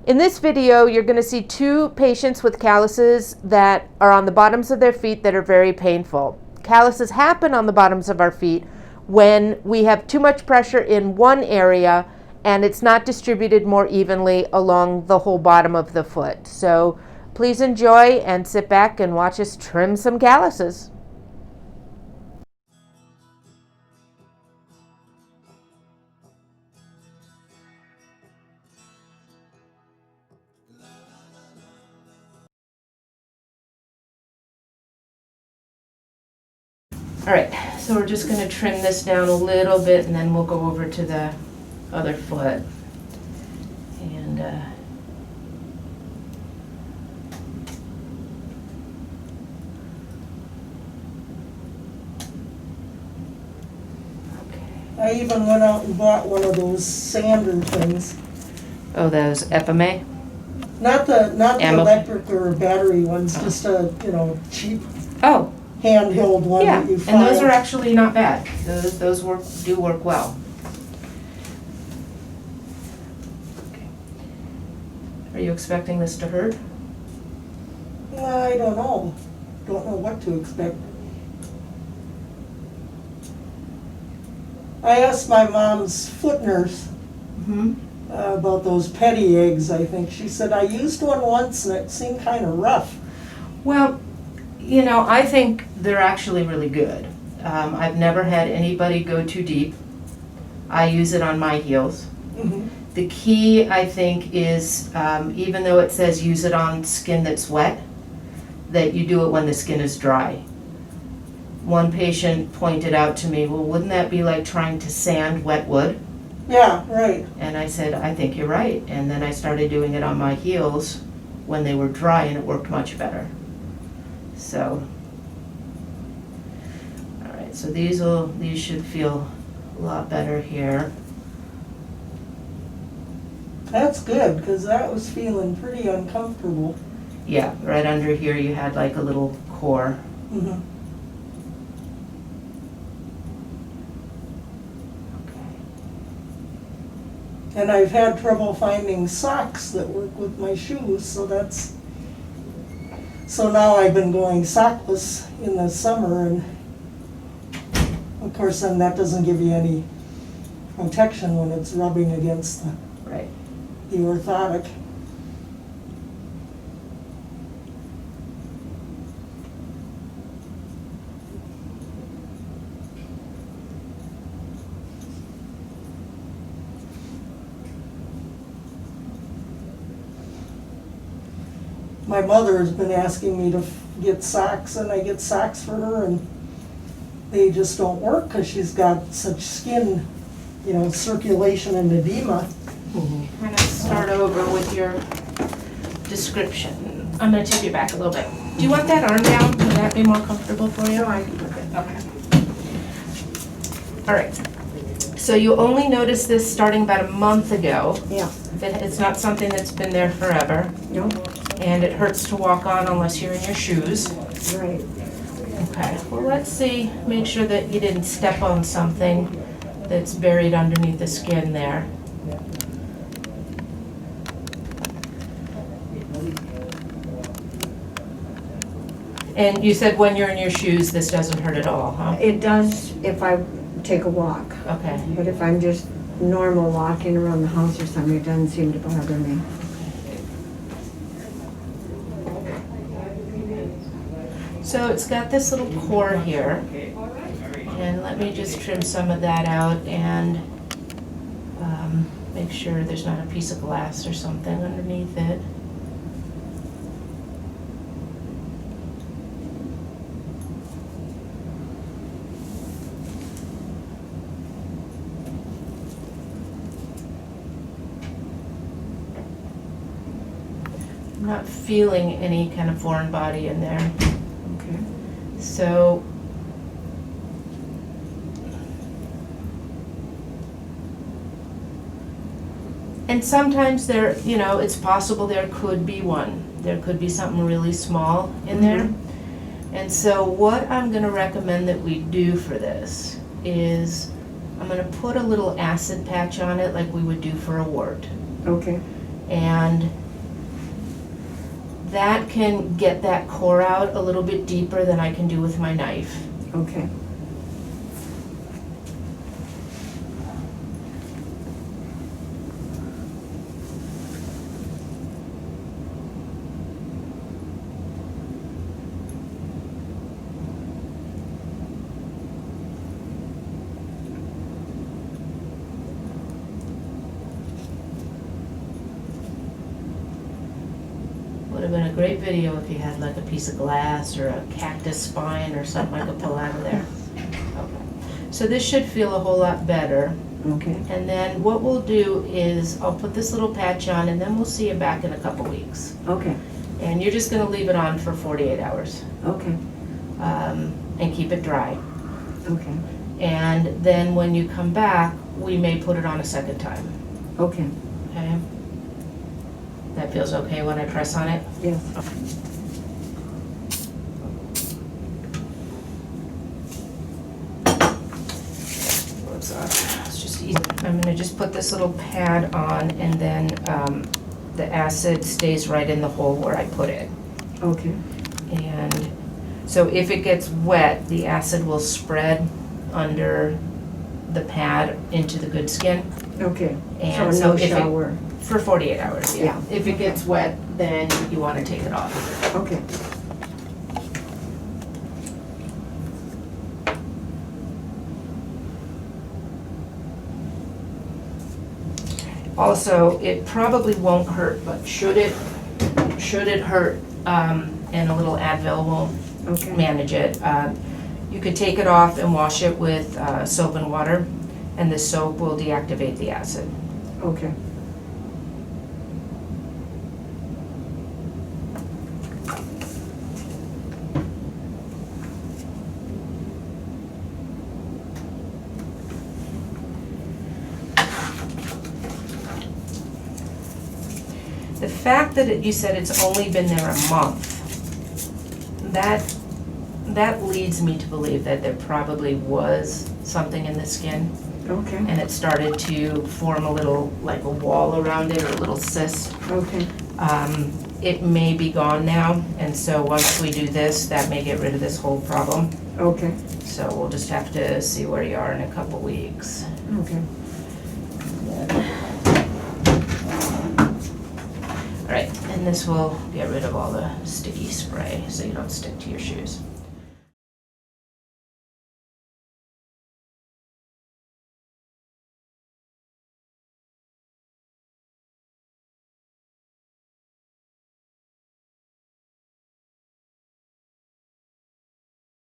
In this video, you're going to see two patients with calluses that are on the bottoms of their feet that are very painful. Calluses happen on the bottoms of our feet when we have too much pressure in one area and it's not distributed more evenly along the whole bottom of the foot. So please enjoy and sit back and watch us trim some calluses. All right, so we're just going to trim this down a little bit and then we'll go over to the other foot. And I even went out and bought one of those sander things. oh, those Epime? Not the electric or battery ones, just a, cheap Oh, handheld one yeah, that you and find. those are actually not bad. Those do work well. Okay. Are you expecting this to hurt? I don't know. Don't know what to expect. I asked my mom's foot nurse about those petty eggs, I think. She said, I used one once and it seemed kind of rough. Well, I think they're actually really good. I've never had anybody go too deep. I use it on my heels. Mm-hmm. The key, I think, is even though it says use it on skin that's wet, that you do it when the skin is dry. One patient pointed out to me, well, wouldn't that be like trying to sand wet wood? Yeah, right. And I said, I think you're right. And then I started doing it on my heels when they were dry and it worked much better. So, all right, so these should feel a lot better here. That's good, because that was feeling pretty uncomfortable. Yeah, right under here you had like a little core. Mm-hmm. And I've had trouble finding socks that work with my shoes, so now I've been going sockless in the summer, and of course then that doesn't give you any protection when it's rubbing against the orthotic. My mother has been asking me to get socks, and I get socks for her, and they just don't work because she's got such skin, circulation and edema. I'm going to start over with your description. I'm going to tip you back a little bit. Do you want that arm down? Would that be more comfortable for you? No, I can put it. Okay. All right. So you only noticed this starting about a month ago. Yeah. It's not something that's been there forever. No. And it hurts to walk on unless you're in your shoes. Right. Okay. Well, let's see. Make sure that you didn't step on something that's buried underneath the skin there. And you said when you're in your shoes, this doesn't hurt at all, huh? It does if I take a walk, Okay. but if I'm just normal walking around the house or something, it doesn't seem to bother me. So it's got this little core here, and let me just trim some of that out and make sure there's not a piece of glass or something underneath it. I'm not feeling any kind of foreign body in there. Okay. So and sometimes there, it's possible there could be one. There could be something really small in there. And so what I'm going to recommend that we do for this is I'm going to put a little acid patch on it like we would do for a wart. Okay. And that can get that core out a little bit deeper than I can do with my knife. Okay. Would have been a great video if you had like a piece of glass or a cactus spine or something I could pull out of there. Okay. So this should feel a whole lot better. Okay. And then what we'll do is I'll put this little patch on and then we'll see you back in a couple weeks. Okay. And you're just gonna leave it on for 48 hours. Okay. And keep it dry. Okay. And then when you come back, we may put it on a second time, Okay. okay? That feels okay when I press on it? Yes. It's just easy. I'm gonna just put this little pad on and then the acid stays right in the hole where I put it. Okay. And so if it gets wet, the acid will spread under the pad into the good skin. Okay. And so so no if it- shower. For 48 hours, yeah. Yeah. If it gets wet, then you wanna take it off. Okay. Also, it probably won't hurt, but should it hurt, and a little Advil will Okay. manage it. You could take it off and wash it with soap and water, and the soap will deactivate the acid. Okay. The fact that you said it's only been there a month, that leads me to believe that there probably was something in the skin, Okay. and it started to form a little, like a wall around it, or a little cyst. Okay. It may be gone now, and so once we do this, that may get rid of this whole problem. Okay. So we'll just have to see where you are in a couple weeks. Okay. All right, and this will get rid of all the sticky spray so you don't stick to your shoes.